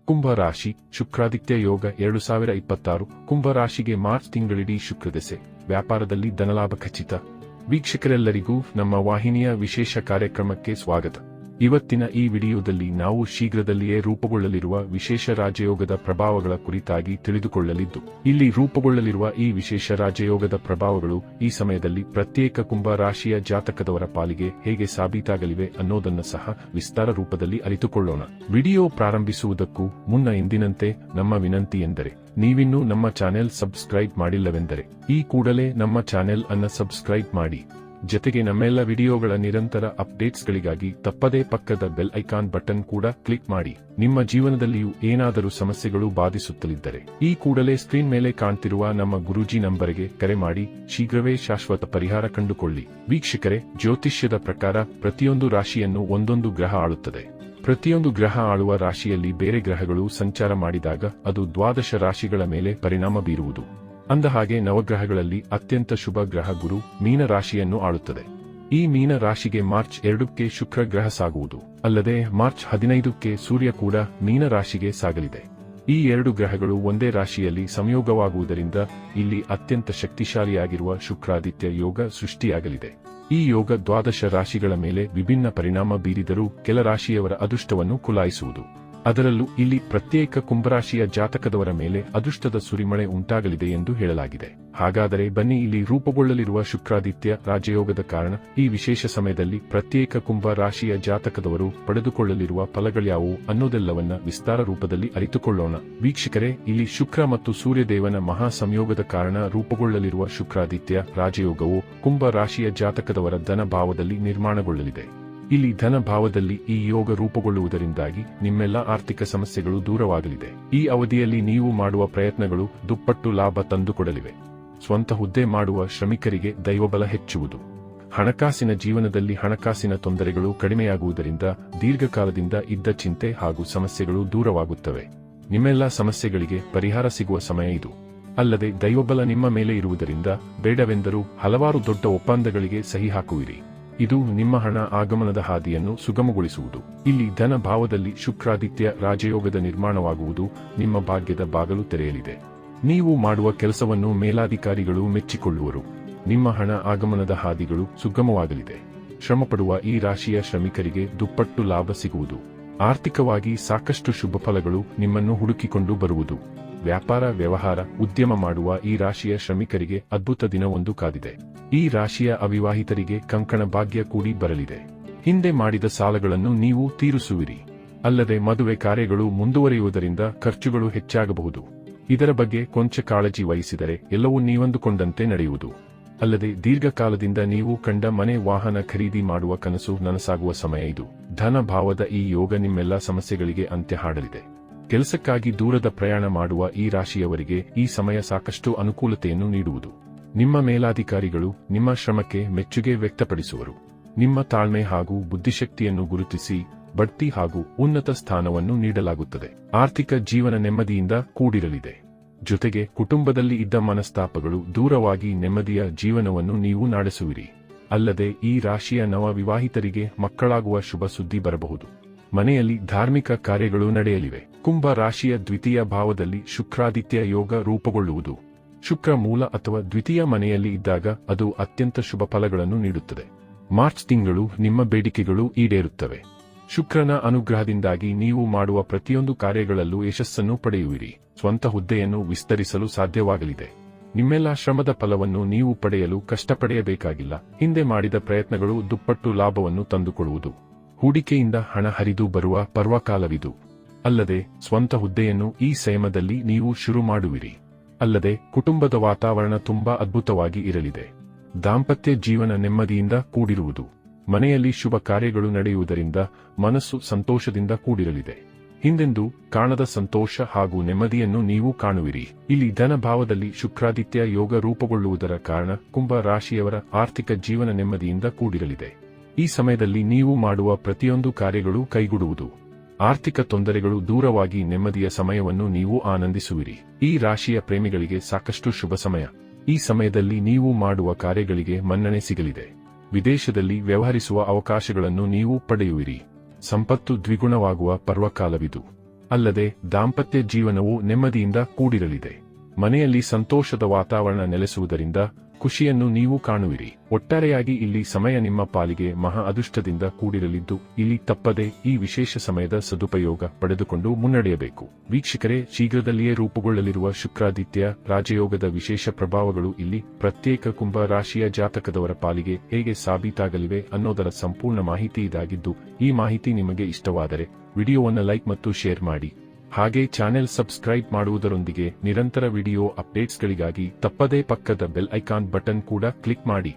ಕುಂಭ ರಾಶಿ ಶುಕ್ರಾದಿತ್ಯ ಯೋಗ 2026 ಕುಂಭ ರಾಶಿಗೆ ಮಾರ್ಚ್ ತಿಂಗಳಿಡೀ ಶುಕ್ರದೆಸೆ ವ್ಯಾಪಾರದಲ್ಲಿ ಧನಲಾಭ ಖಚಿತ. ವೀಕ್ಷಕರೆಲ್ಲರಿಗೂ ನಮ್ಮ ವಾಹಿನಿಯ ವಿಶೇಷ ಕಾರ್ಯಕ್ರಮಕ್ಕೆ ಸ್ವಾಗತ. ಇವತ್ತಿನ ಈ ವಿಡಿಯೋದಲ್ಲಿ ನಾವು ಶೀಘ್ರದಲ್ಲಿಯೇ ರೂಪುಗೊಳ್ಳಲಿರುವ ವಿಶೇಷ ರಾಜಯೋಗದ ಪ್ರಭಾವಗಳ ಕುರಿತಾಗಿ ತಿಳಿದುಕೊಳ್ಳಲಿದ್ದು, ಇಲ್ಲಿ ರೂಪುಗೊಳ್ಳಲಿರುವ ಈ ವಿಶೇಷ ರಾಜಯೋಗದ ಪ್ರಭಾವಗಳು ಈ ಸಮಯದಲ್ಲಿ ಪ್ರತ್ಯೇಕ ಕುಂಭ ರಾಶಿಯ ಜಾತಕದವರ ಪಾಲಿಗೆ ಹೇಗೆ ಸಾಬೀತಾಗಲಿವೆ ಅನ್ನೋದನ್ನ ಸಹ ವಿಸ್ತಾರ ರೂಪದಲ್ಲಿ ಅರಿತುಕೊಳ್ಳೋಣ. ವಿಡಿಯೋ ಪ್ರಾರಂಭಿಸುವುದಕ್ಕೂ ಮುನ್ನ ಎಂದಿನಂತೆ ನಮ್ಮ ವಿನಂತಿ ಎಂದರೆ, ನೀವಿನ್ನೂ ನಮ್ಮ ಚಾನೆಲ್ ಸಬ್ಸ್ಕ್ರೈಬ್ ಮಾಡಿಲ್ಲವೆಂದರೆ ಈ ಕೂಡಲೇ ನಮ್ಮ ಚಾನೆಲ್ ಅನ್ನು ಸಬ್ಸ್ಕ್ರೈಬ್ ಮಾಡಿ. ಜೊತೆಗೆ ನಮ್ಮೆಲ್ಲ ವಿಡಿಯೋಗಳ ನಿರಂತರ ಅಪ್ಡೇಟ್ಸ್ಗಳಿಗಾಗಿ ತಪ್ಪದೇ ಪಕ್ಕದ ಬೆಲ್ ಐಕಾನ್ ಬಟನ್ ಕೂಡ ಕ್ಲಿಕ್ ಮಾಡಿ. ನಿಮ್ಮ ಜೀವನದಲ್ಲಿಯೂ ಏನಾದರೂ ಸಮಸ್ಯೆಗಳು ಬಾಧಿಸುತ್ತಲಿದ್ದರೆ ಈ ಕೂಡಲೇ ಸ್ಕ್ರೀನ್ ಮೇಲೆ ಕಾಣ್ತಿರುವ ನಮ್ಮ ಗುರೂಜಿ ನಂಬರ್ಗೆ ಕರೆ ಮಾಡಿ ಶೀಘ್ರವೇ ಶಾಶ್ವತ ಪರಿಹಾರ ಕಂಡುಕೊಳ್ಳಿ. ವೀಕ್ಷಕರೇ, ಜ್ಯೋತಿಷ್ಯದ ಪ್ರಕಾರ ಪ್ರತಿಯೊಂದು ರಾಶಿಯನ್ನು ಒಂದೊಂದು ಗ್ರಹ ಆಳುತ್ತದೆ. ಪ್ರತಿಯೊಂದು ಗ್ರಹ ಆಳುವ ರಾಶಿಯಲ್ಲಿ ಬೇರೆ ಗ್ರಹಗಳು ಸಂಚಾರ ಮಾಡಿದಾಗ ಅದು ದ್ವಾದಶ ರಾಶಿಗಳ ಮೇಲೆ ಪರಿಣಾಮ ಬೀರುವುದು. ಅಂದಹಾಗೆ ನವಗ್ರಹಗಳಲ್ಲಿ ಅತ್ಯಂತ ಶುಭ ಗ್ರಹ ಗುರು ಮೀನ ರಾಶಿಯನ್ನು ಆಳುತ್ತದೆ. ಈ ಮೀನ ರಾಶಿಗೆ ಮಾರ್ಚ್ 2ಕ್ಕೆ ಶುಕ್ರ ಗ್ರಹ ಸಾಗುವುದು ಅಲ್ಲದೆ ಮಾರ್ಚ್ 15ಕ್ಕೆ ಸೂರ್ಯ ಕೂಡ ಮೀನ ರಾಶಿಗೆ ಸಾಗಲಿದೆ. ಈ ಎರಡು ಗ್ರಹಗಳು ಒಂದೇ ರಾಶಿಯಲ್ಲಿ ಸಂಯೋಗವಾಗುವುದರಿಂದ ಇಲ್ಲಿ ಅತ್ಯಂತ ಶಕ್ತಿಶಾಲಿಯಾಗಿರುವ ಶುಕ್ರಾದಿತ್ಯ ಯೋಗ ಸೃಷ್ಟಿಯಾಗಲಿದೆ. ಈ ಯೋಗ ದ್ವಾದಶ ರಾಶಿಗಳ ಮೇಲೆ ವಿಭಿನ್ನ ಪರಿಣಾಮ ಬೀರಿದರೂ ಕೆಲ ರಾಶಿಯವರ ಅದೃಷ್ಟವನ್ನು ಕುಲಾಯಿಸುವುದು. ಅದರಲ್ಲೂ ಇಲ್ಲಿ ಪ್ರತ್ಯೇಕ ಕುಂಭರಾಶಿಯ ಜಾತಕದವರ ಮೇಲೆ ಅದೃಷ್ಟದ ಸುರಿಮಳೆ ಉಂಟಾಗಲಿದೆ ಎಂದು ಹೇಳಲಾಗಿದೆ. ಹಾಗಾದರೆ ಬನ್ನಿ, ಇಲ್ಲಿ ರೂಪುಗೊಳ್ಳಲಿರುವ ಶುಕ್ರಾದಿತ್ಯ ರಾಜಯೋಗದ ಕಾರಣ ಈ ವಿಶೇಷ ಸಮಯದಲ್ಲಿ ಪ್ರತ್ಯೇಕ ಕುಂಭ ರಾಶಿಯ ಜಾತಕದವರು ಪಡೆದುಕೊಳ್ಳಲಿರುವ ಫಲಗಳ್ಯಾವುವು ಅನ್ನೋದೆಲ್ಲವನ್ನ ವಿಸ್ತಾರ ರೂಪದಲ್ಲಿ ಅರಿತುಕೊಳ್ಳೋಣ. ವೀಕ್ಷಕರೇ, ಇಲ್ಲಿ ಶುಕ್ರ ಮತ್ತು ಸೂರ್ಯದೇವನ ಮಹಾ ಸಂಯೋಗದ ಕಾರಣ ರೂಪುಗೊಳ್ಳಲಿರುವ ಶುಕ್ರಾದಿತ್ಯ ರಾಜಯೋಗವು ಕುಂಭ ರಾಶಿಯ ಜಾತಕದವರ ಧನ ಭಾವದಲ್ಲಿ ನಿರ್ಮಾಣಗೊಳ್ಳಲಿದೆ. ಇಲ್ಲಿ ಧನ ಭಾವದಲ್ಲಿ ಈ ಯೋಗ ರೂಪುಗೊಳ್ಳುವುದರಿಂದಾಗಿ ನಿಮ್ಮೆಲ್ಲ ಆರ್ಥಿಕ ಸಮಸ್ಯೆಗಳು ದೂರವಾಗಲಿದೆ. ಈ ಅವಧಿಯಲ್ಲಿ ನೀವು ಮಾಡುವ ಪ್ರಯತ್ನಗಳು ದುಪ್ಪಟ್ಟು ಲಾಭ ತಂದುಕೊಡಲಿವೆ. ಸ್ವಂತ ಹುದ್ದೆ ಮಾಡುವ ಶ್ರಮಿಕರಿಗೆ ದೈವಬಲ ಹೆಚ್ಚುವುದು. ಹಣಕಾಸಿನ ಜೀವನದಲ್ಲಿ ಹಣಕಾಸಿನ ತೊಂದರೆಗಳು ಕಡಿಮೆಯಾಗುವುದರಿಂದ ದೀರ್ಘಕಾಲದಿಂದ ಇದ್ದ ಚಿಂತೆ ಹಾಗೂ ಸಮಸ್ಯೆಗಳು ದೂರವಾಗುತ್ತವೆ. ನಿಮ್ಮೆಲ್ಲ ಸಮಸ್ಯೆಗಳಿಗೆ ಪರಿಹಾರ ಸಿಗುವ ಸಮಯ ಇದು. ಅಲ್ಲದೆ ದೈವಬಲ ನಿಮ್ಮ ಮೇಲೆ ಇರುವುದರಿಂದ ಬೇಡವೆಂದರೂ ಹಲವಾರು ದೊಡ್ಡ ಒಪ್ಪಂದಗಳಿಗೆ ಸಹಿ ಹಾಕುವಿರಿ. ಇದು ನಿಮ್ಮ ಹಣ ಆಗಮನದ ಹಾದಿಯನ್ನು ಸುಗಮಗೊಳಿಸುವುದು. ಇಲ್ಲಿ ಧನ ಭಾವದಲ್ಲಿ ಶುಕ್ರಾದಿತ್ಯ ರಾಜಯೋಗದ ನಿರ್ಮಾಣವಾಗುವುದು ನಿಮ್ಮ ಭಾಗ್ಯದ ಬಾಗಲು ತೆರೆಯಲಿದೆ. ನೀವು ಮಾಡುವ ಕೆಲಸವನ್ನು ಮೇಲಾಧಿಕಾರಿಗಳು ಮೆಚ್ಚಿಕೊಳ್ಳುವರು. ನಿಮ್ಮ ಹಣ ಆಗಮನದ ಹಾದಿಗಳು ಸುಗಮವಾಗಲಿದೆ. ಶ್ರಮಪಡುವ ಈ ರಾಶಿಯ ಶ್ರಮಿಕರಿಗೆ ದುಪ್ಪಟ್ಟು ಲಾಭ ಸಿಗುವುದು. ಆರ್ಥಿಕವಾಗಿ ಸಾಕಷ್ಟು ಶುಭ ಫಲಗಳು ನಿಮ್ಮನ್ನು ಹುಡುಕಿಕೊಂಡು ಬರುವುದು. ವ್ಯಾಪಾರ ವ್ಯವಹಾರ ಉದ್ಯಮ ಮಾಡುವ ಈ ರಾಶಿಯ ಶ್ರಮಿಕರಿಗೆ ಅದ್ಭುತ ದಿನವೊಂದು ಕಾದಿದೆ. ಈ ರಾಶಿಯ ಅವಿವಾಹಿತರಿಗೆ ಕಂಕಣ ಭಾಗ್ಯ ಕೂಡಿ ಬರಲಿದೆ. ಹಿಂದೆ ಮಾಡಿದ ಸಾಲಗಳನ್ನು ನೀವು ತೀರಿಸುವಿರಿ. ಅಲ್ಲದೆ ಮದುವೆ ಕಾರ್ಯಗಳು ಮುಂದುವರಿಯುವುದರಿಂದ ಖರ್ಚುಗಳು ಹೆಚ್ಚಾಗಬಹುದು. ಇದರ ಬಗ್ಗೆ ಕೊಂಚ ಕಾಳಜಿ ವಹಿಸಿದರೆ ಎಲ್ಲವೂ ನೀವಂದುಕೊಂಡಂತೆ ನಡೆಯುವುದು. ಅಲ್ಲದೆ ದೀರ್ಘಕಾಲದಿಂದ ನೀವು ಕಂಡ ಮನೆ ವಾಹನ ಖರೀದಿ ಮಾಡುವ ಕನಸು ನನಸಾಗುವ ಸಮಯ ಇದು. ಧನ ಭಾವದ ಈ ಯೋಗ ನಿಮ್ಮೆಲ್ಲ ಸಮಸ್ಯೆಗಳಿಗೆ ಅಂತ್ಯ ಹಾಡಲಿದೆ. ಕೆಲಸಕ್ಕಾಗಿ ದೂರದ ಪ್ರಯಾಣ ಮಾಡುವ ಈ ರಾಶಿಯವರಿಗೆ ಈ ಸಮಯ ಸಾಕಷ್ಟು ಅನುಕೂಲತೆಯನ್ನು ನೀಡುವುದು. ನಿಮ್ಮ ಮೇಲಾಧಿಕಾರಿಗಳು ನಿಮ್ಮ ಶ್ರಮಕ್ಕೆ ಮೆಚ್ಚುಗೆ ವ್ಯಕ್ತಪಡಿಸುವರು. ನಿಮ್ಮ ತಾಳ್ಮೆ ಹಾಗೂ ಬುದ್ಧಿಶಕ್ತಿಯನ್ನು ಗುರುತಿಸಿ ಬಡ್ತಿ ಹಾಗೂ ಉನ್ನತ ಸ್ಥಾನವನ್ನು ನೀಡಲಾಗುತ್ತದೆ. ಆರ್ಥಿಕ ಜೀವನ ನೆಮ್ಮದಿಯಿಂದ ಕೂಡಿರಲಿದೆ. ಜೊತೆಗೆ ಕುಟುಂಬದಲ್ಲಿ ಇದ್ದ ಮನಸ್ತಾಪಗಳು ದೂರವಾಗಿ ನೆಮ್ಮದಿಯ ಜೀವನವನ್ನು ನೀವು ನಡೆಸುವಿರಿ. ಅಲ್ಲದೆ ಈ ರಾಶಿಯ ನವ ವಿವಾಹಿತರಿಗೆ ಮಕ್ಕಳಾಗುವ ಶುಭ ಸುದ್ದಿ ಬರಬಹುದು. ಮನೆಯಲ್ಲಿ ಧಾರ್ಮಿಕ ಕಾರ್ಯಗಳು ನಡೆಯಲಿವೆ. ಕುಂಭ ರಾಶಿಯ ದ್ವಿತೀಯ ಭಾವದಲ್ಲಿ ಶುಕ್ರಾದಿತ್ಯ ಯೋಗ ರೂಪುಗೊಳ್ಳುವುದು. ಶುಕ್ರ ಮೂಲ ಅಥವಾ ದ್ವಿತೀಯ ಮನೆಯಲ್ಲಿ ಇದ್ದಾಗ ಅದು ಅತ್ಯಂತ ಶುಭ ಫಲಗಳನ್ನು ನೀಡುತ್ತದೆ. ಮಾರ್ಚ್ ತಿಂಗಳು ನಿಮ್ಮ ಬೇಡಿಕೆಗಳು ಈಡೇರುತ್ತವೆ. ಶುಕ್ರನ ಅನುಗ್ರಹದಿಂದಾಗಿ ನೀವು ಮಾಡುವ ಪ್ರತಿಯೊಂದು ಕಾರ್ಯಗಳಲ್ಲೂ ಯಶಸ್ಸನ್ನು ಪಡೆಯುವಿರಿ. ಸ್ವಂತ ಹುದ್ದೆಯನ್ನು ವಿಸ್ತರಿಸಲು ಸಾಧ್ಯವಾಗಲಿದೆ. ನಿಮ್ಮೆಲ್ಲ ಶ್ರಮದ ಫಲವನ್ನು ನೀವು ಪಡೆಯಲು ಕಷ್ಟಪಡೆಯಬೇಕಾಗಿಲ್ಲ. ಹಿಂದೆ ಮಾಡಿದ ಪ್ರಯತ್ನಗಳು ದುಪ್ಪಟ್ಟು ಲಾಭವನ್ನು ತಂದುಕೊಡುವುದು. ಹೂಡಿಕೆಯಿಂದ ಹಣ ಹರಿದು ಬರುವ ಪರ್ವಕಾಲವಿದು. ಅಲ್ಲದೆ ಸ್ವಂತ ಹುದ್ದೆಯನ್ನು ಈ ಸಮಯದಲ್ಲಿ ನೀವು ಶುರು ಮಾಡುವಿರಿ. ಅಲ್ಲದೆ ಕುಟುಂಬದ ವಾತಾವರಣ ತುಂಬಾ ಅದ್ಭುತವಾಗಿ ಇರಲಿದೆ. ದಾಂಪತ್ಯ ಜೀವನ ನೆಮ್ಮದಿಯಿಂದ ಕೂಡಿರುವುದು. ಮನೆಯಲ್ಲಿ ಶುಭ ಕಾರ್ಯಗಳು ನಡೆಯುವುದರಿಂದ ಮನಸ್ಸು ಸಂತೋಷದಿಂದ ಕೂಡಿರಲಿದೆ. ಹಿಂದೆಂದೂ ಕಾಣದ ಸಂತೋಷ ಹಾಗೂ ನೆಮ್ಮದಿಯನ್ನು ನೀವು ಕಾಣುವಿರಿ. ಇಲ್ಲಿ ಧನ ಭಾವದಲ್ಲಿ ಶುಕ್ರಾದಿತ್ಯ ಯೋಗ ರೂಪುಗೊಳ್ಳುವುದರ ಕಾರಣ ಕುಂಭ ರಾಶಿಯವರ ಆರ್ಥಿಕ ಜೀವನ ನೆಮ್ಮದಿಯಿಂದ ಕೂಡಿರಲಿದೆ. ಈ ಸಮಯದಲ್ಲಿ ನೀವು ಮಾಡುವ ಪ್ರತಿಯೊಂದು ಕಾರ್ಯಗಳು ಕೈಗೂಡುವುದು. ಆರ್ಥಿಕ ತೊಂದರೆಗಳು ದೂರವಾಗಿ ನೆಮ್ಮದಿಯ ಸಮಯವನ್ನು ನೀವು ಆನಂದಿಸುವಿರಿ. ಈ ರಾಶಿಯ ಪ್ರೇಮಿಗಳಿಗೆ ಸಾಕಷ್ಟು ಶುಭ ಸಮಯ. ಈ ಸಮಯದಲ್ಲಿ ನೀವು ಮಾಡುವ ಕಾರ್ಯಗಳಿಗೆ ಮನ್ನಣೆ ಸಿಗಲಿದೆ. ವಿದೇಶದಲ್ಲಿ ವ್ಯವಹರಿಸುವ ಅವಕಾಶಗಳನ್ನು ನೀವು ಪಡೆಯುವಿರಿ. ಸಂಪತ್ತು ದ್ವಿಗುಣವಾಗುವ ಪರ್ವಕಾಲವಿದು. ಅಲ್ಲದೆ ದಾಂಪತ್ಯ ಜೀವನವು ನೆಮ್ಮದಿಯಿಂದ ಕೂಡಿರಲಿದೆ. ಮನೆಯಲ್ಲಿ ಸಂತೋಷದ ವಾತಾವರಣ ನೆಲೆಸುವುದರಿಂದ ಖುಷಿಯನ್ನು ನೀವು ಕಾಣುವಿರಿ. ಒಟ್ಟಾರೆಯಾಗಿ ಇಲ್ಲಿ ಸಮಯ ನಿಮ್ಮ ಪಾಲಿಗೆ ಮಹಾ ಅದೃಷ್ಟದಿಂದ ಕೂಡಿರಲಿದ್ದು, ಇಲ್ಲಿ ತಪ್ಪದೆ ಈ ವಿಶೇಷ ಸಮಯದ ಸದುಪಯೋಗ ಪಡೆದುಕೊಂಡು ಮುನ್ನಡೆಯಬೇಕು. ವೀಕ್ಷಕರೇ, ಶೀಘ್ರದಲ್ಲಿಯೇ ರೂಪುಗೊಳ್ಳಲಿರುವ ಶುಕ್ರಾದಿತ್ಯ ರಾಜಯೋಗದ ವಿಶೇಷ ಪ್ರಭಾವಗಳು ಇಲ್ಲಿ ಪ್ರತ್ಯೇಕ ಕುಂಭ ರಾಶಿಯ ಜಾತಕದವರ ಪಾಲಿಗೆ ಹೇಗೆ ಸಾಬೀತಾಗಲಿವೆ ಅನ್ನೋದರ ಸಂಪೂರ್ಣ ಮಾಹಿತಿ ಇದಾಗಿದ್ದು, ಈ ಮಾಹಿತಿ ನಿಮಗೆ ಇಷ್ಟವಾದರೆ ವಿಡಿಯೋವನ್ನು ಲೈಕ್ ಮತ್ತು ಶೇರ್ ಮಾಡಿ. ಹಾಗೆ ಚಾನೆಲ್ ಸಬ್ಸ್ಕ್ರೈಬ್ ಮಾಡುವುದರೊಂದಿಗೆ ನಿರಂತರ ವಿಡಿಯೋ ಅಪ್ಡೇಟ್ಸ್ಗಳಿಗಾಗಿ ತಪ್ಪದೇ ಪಕ್ಕದ ಬೆಲ್ ಐಕಾನ್ ಬಟನ್ ಕೂಡ ಕ್ಲಿಕ್ ಮಾಡಿ.